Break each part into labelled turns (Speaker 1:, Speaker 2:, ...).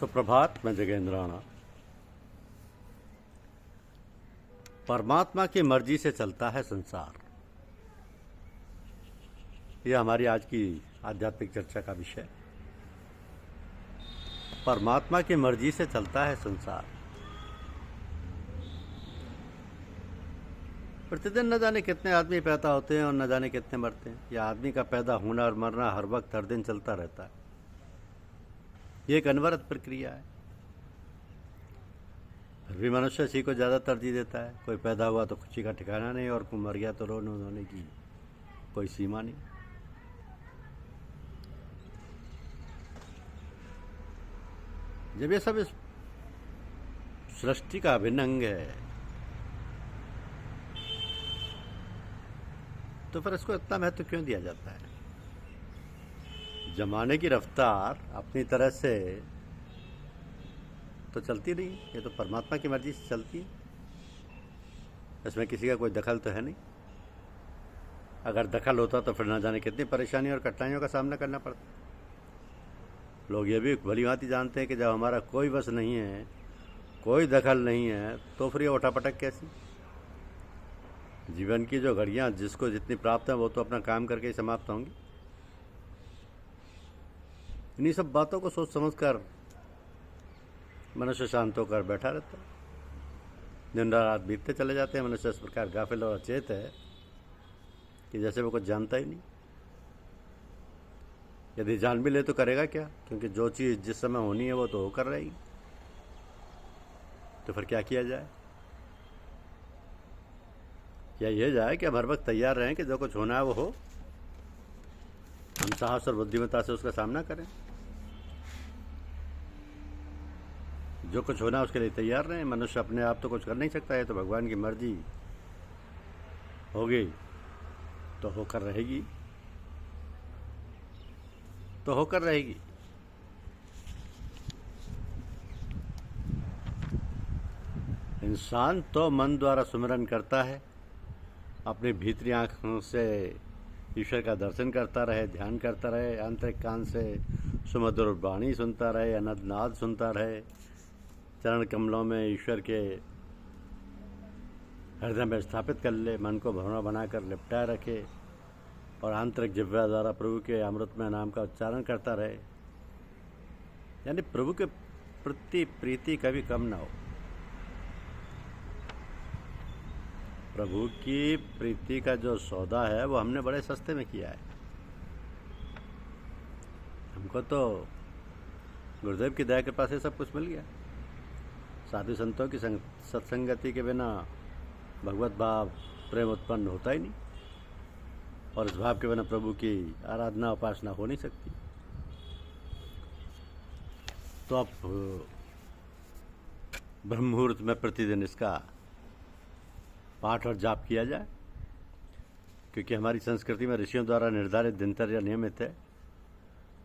Speaker 1: सुप्रभात। मैं जगेंद्र राणा। परमात्मा की मर्जी से चलता है संसार, यह हमारी आज की आध्यात्मिक चर्चा का विषय। परमात्मा की मर्जी से चलता है संसार। प्रतिदिन न जाने कितने आदमी पैदा होते हैं और न जाने कितने मरते हैं। यह आदमी का पैदा होना और मरना हर वक्त हर दिन चलता रहता है। ये एक अनवरत प्रक्रिया है। फिर भी मनुष्य इसी को ज़्यादा तरजीह देता है। कोई पैदा हुआ तो खुशी का ठिकाना नहीं, और कोई मर गया तो रोने धोने की कोई सीमा नहीं। जब ये सब इस सृष्टि का अभिन्न अंग है, तो फिर इसको इतना महत्व क्यों दिया जाता है? जमाने की रफ्तार अपनी तरह से तो चलती नहीं, ये तो परमात्मा की मर्जी से चलती है। इसमें किसी का कोई दखल तो है नहीं। अगर दखल होता तो फिर ना जाने कितनी परेशानी और कठिनाइयों का सामना करना पड़ता। लोग ये भी भली भांति जानते हैं कि जब हमारा कोई बस नहीं है, कोई दखल नहीं है, तो फिर ये उठापटक कैसी? जीवन की जो घड़ियाँ जिसको जितनी प्राप्त है वो तो अपना काम करके ही समाप्त होंगी। इन्हीं सब बातों को सोच समझ कर मनुष्य शांत होकर बैठा रहता है। दिन रात बीतते चले जाते हैं। मनुष्य इस प्रकार गाफिल और अचेत है कि जैसे वो कुछ जानता ही नहीं। यदि जान भी ले तो करेगा क्या? क्योंकि जो चीज़ जिस समय होनी है वो तो होकर रहेगी। तो फिर क्या किया जाए? क्या यह जाए कि हम हर वक्त तैयार रहें कि जो कुछ होना है वो हो, हम साहस और बुद्धिमत्ता से उसका सामना करें। जो कुछ होना है उसके लिए तैयार रहें। मनुष्य अपने आप तो कुछ कर नहीं सकता है, तो भगवान की मर्जी होगी तो होकर रहेगी, तो होकर रहेगी। इंसान तो मन द्वारा सुमिरन करता है, अपनी भीतरी आँखों से ईश्वर का दर्शन करता रहे, ध्यान करता रहे, आंतरिक कान से सुमधुर वाणी सुनता रहे, अनंत नाद सुनता रहे, चरण कमलों में ईश्वर के हृदय में स्थापित कर ले, मन को भवना बनाकर लिपटाए रखे, और आंतरिक जिह्वा द्वारा प्रभु के अमृतमय नाम का उच्चारण करता रहे। यानी प्रभु के प्रति प्रीति कभी कम ना हो। प्रभु की प्रीति का जो सौदा है वो हमने बड़े सस्ते में किया है। हमको तो गुरुदेव की दया कृपा से सब कुछ मिल गया। साधु संतों की सत्संगति के बिना भगवत भाव प्रेम उत्पन्न होता ही नहीं, और इस भाव के बिना प्रभु की आराधना उपासना हो नहीं सकती। तो अब ब्रह्म मुहूर्त में प्रतिदिन इसका पाठ और जाप किया जाए, क्योंकि हमारी संस्कृति में ऋषियों द्वारा निर्धारित दिनचर्या नियमित है।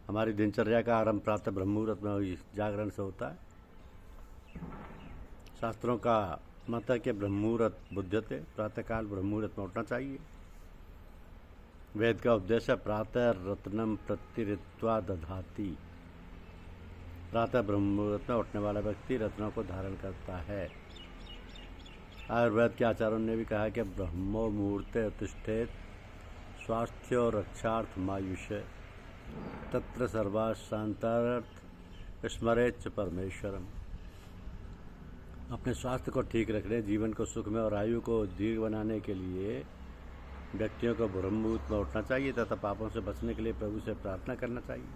Speaker 1: हमारी दिनचर्या का आरंभ प्रातः ब्रह्म मुहूर्त में हुई जागरण से होता है। शास्त्रों का मत है कि ब्रह्म मुहूर्त बुध्यते, प्रातःकाल ब्रह्म मुहूर्त में उठना चाहिए। वेद का उपदेश है प्रातः रत्नम प्रतिरित्वा दधाति। प्रातः ब्रह्म मुहूर्त में उठने वाला व्यक्ति रत्नों को धारण करता है। आयुर्वेद के आचार्यों ने भी कहा कि ब्रह्मो मुहूर्ते उत्तिष्ठेत स्वास्थ्य रक्षार्थ मायुष्य तत्र सर्वाशांतार्थ स्मरेच्च परमेश्वरम। अपने स्वास्थ्य को ठीक रखने, जीवन को सुखमय और आयु को दीर्घ बनाने के लिए व्यक्तियों को ब्रह्म मुहूर्त में उठना चाहिए तथा पापों से बचने के लिए प्रभु से प्रार्थना करना चाहिए।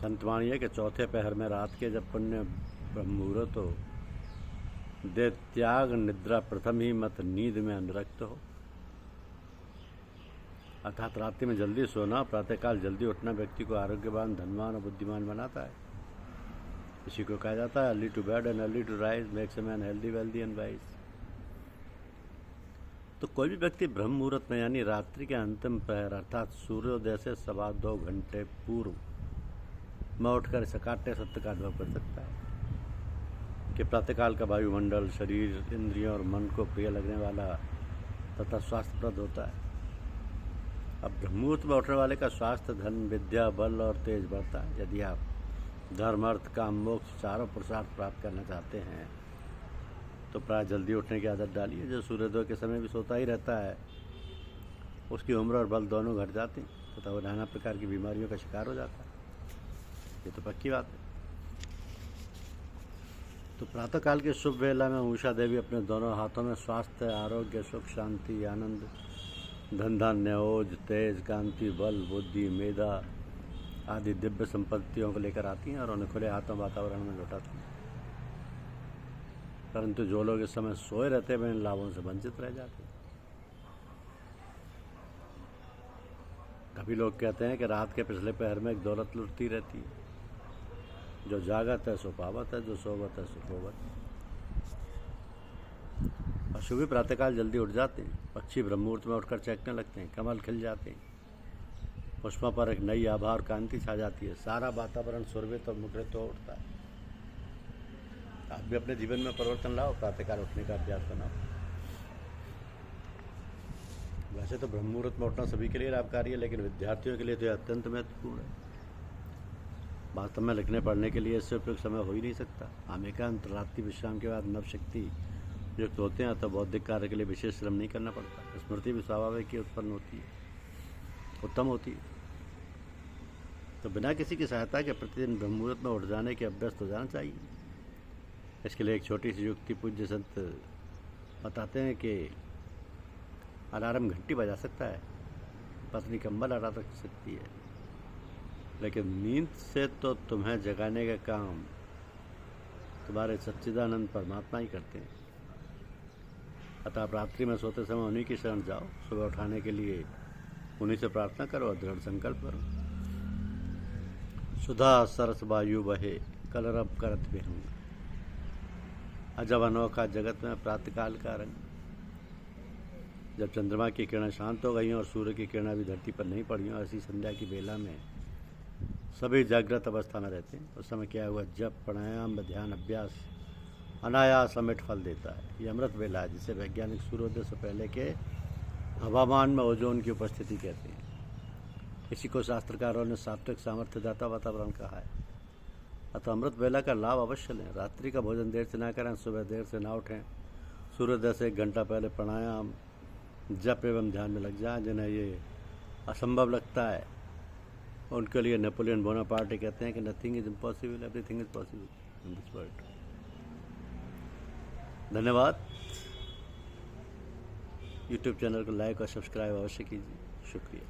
Speaker 1: संतवाणी है कि चौथे पहर में रात के जब पुण्य ब्रह्म मुहूर्त हो, दे त्याग निद्रा प्रथम ही मत नींद में अनुरक्त हो। अर्थात रात्रि में जल्दी सोना, प्रातःकाल जल्दी उठना व्यक्ति को आरोग्यवान, धनवान और बुद्धिमान बनाता है। इसी को कहा जाता है early to bed and early to rise makes a man healthy, wealthy and wise. तो कोई भी व्यक्ति ब्रह्म मुहूर्त में यानी रात्रि के अंतिम पहर अर्थात सूर्योदय से 2.25 घंटे पूर्व में उठकर इस अकाट्य सत्य का अनुभव कर सकता है कि प्रातःकाल का वायुमंडल शरीर, इंद्रियों और मन को प्रिय लगने वाला तथा स्वास्थ्यप्रद होता है। अब ब्रह्म मुहूर्त में उठने वाले का स्वास्थ्य, धन, विद्या, बल और तेज बढ़ता है। यदि आप धर्म अर्थ काम मोक्ष चारों पुरुषार्थ प्राप्त करना चाहते हैं तो प्राय जल्दी उठने की आदत डालिए। जो सूर्योदय के समय भी सोता ही रहता है उसकी उम्र और बल दोनों घट जाते हैं तथा वो नाना प्रकार की बीमारियों का शिकार हो जाता है। ये तो पक्की बात है। तो प्रातःकाल के शुभ वेला में उषा देवी अपने दोनों हाथों में स्वास्थ्य, आरोग्य, सुख, शांति, आनंद, धन धान्य, ओज, तेज, कांति, बल, बुद्धि, मेधा आदि दिव्य संपत्तियों को लेकर आती हैं और उन्हें खुले हाथों वातावरण में लौटाती हैं। परंतु जो लोग इस समय सोए रहते हैं वे इन लाभों से वंचित रह जाते हैं। कभी लोग कहते हैं कि रात के पिछले पहर में एक दौलत लुटती रहती है। जो जागत है सो पावत है, जो सोवत है सो खोवत है। पशु भी प्रातःकाल जल्दी उठ जाते हैं। पक्षी ब्रह्मुहूर्त में उठकर चहकने लगते हैं। कमल खिल जाते हैं। पुष्पों पर एक नई आभा और कांति छा जाती है। सारा वातावरण सुरभित और मुखरित हो उठता है। आप भी अपने जीवन में परिवर्तन लाओ, प्रातःकाल उठने का अभ्यास बनाओ। वैसे तो ब्रह्मुहूर्त में उठना सभी के लिए लाभकारी है, लेकिन विद्यार्थियों के लिए तो यह अत्यंत महत्वपूर्ण है। वास्तव में लिखने पढ़ने के लिए इससे उपयुक्त समय हो ही नहीं सकता। हम एकांत रात्रि विश्राम के बाद नवशक्ति युक्त होते हैं तो बौद्धिक कार्य के लिए विशेष श्रम नहीं करना पड़ता। स्मृति भी स्वाभाविक ही उत्पन्न होती है, उत्तम होती है। तो बिना किसी की सहायता के प्रतिदिन ब्रह्मुहूर्त में उठ जाने के अभ्यस्त हो जाना चाहिए। इसके लिए एक छोटी सी युक्ति पूज्य संत बताते हैं कि अलार्म घंटी बजा सकता है, पत्नी कंबल हटा सकती है, लेकिन नींद से तो तुम्हें जगाने का काम तुम्हारे सच्चिदानंद परमात्मा ही करते हैं। अतः आप रात्रि में सोते समय उन्हीं की शरण जाओ। सुबह उठाने के लिए उन्हीं से प्रार्थना करो और दृढ़ संकल्प करो। सुधा सरस वायु बहे कलरब करत बेहूँ। अजब अनोखा जगत में प्रातःकाल का रंग। जब चंद्रमा की किरणें शांत हो गई और सूर्य की किरणें भी धरती पर नहीं पड़ी हों, ऐसी संध्या की बेला में सभी जागृत अवस्था में रहते हैं। उस समय क्या हुआ, जब प्राणायाम व ध्यान अभ्यास अनायास अमिट फल देता है। ये अमृत वेला है, जिसे वैज्ञानिक सूर्योदय से पहले के हवामान में ओजोन की उपस्थिति कहते हैं। इसी को शास्त्रकारों ने सात्विक सामर्थ्यदाता वातावरण कहा है। अतः अमृत वेला का लाभ अवश्य लें। रात्रि का भोजन देर से ना करें, सुबह देर से ना उठें। सूर्योदय से 1 घंटा पहले प्राणायाम, जप एवं ध्यान में लग जाएं। जिन्हें ये असंभव लगता है उनके लिए नेपोलियन बोनापार्ट कहते हैं कि nothing is impossible, everything is possible in this world. धन्यवाद। यूट्यूब चैनल को लाइक और सब्सक्राइब अवश्य कीजिए। शुक्रिया।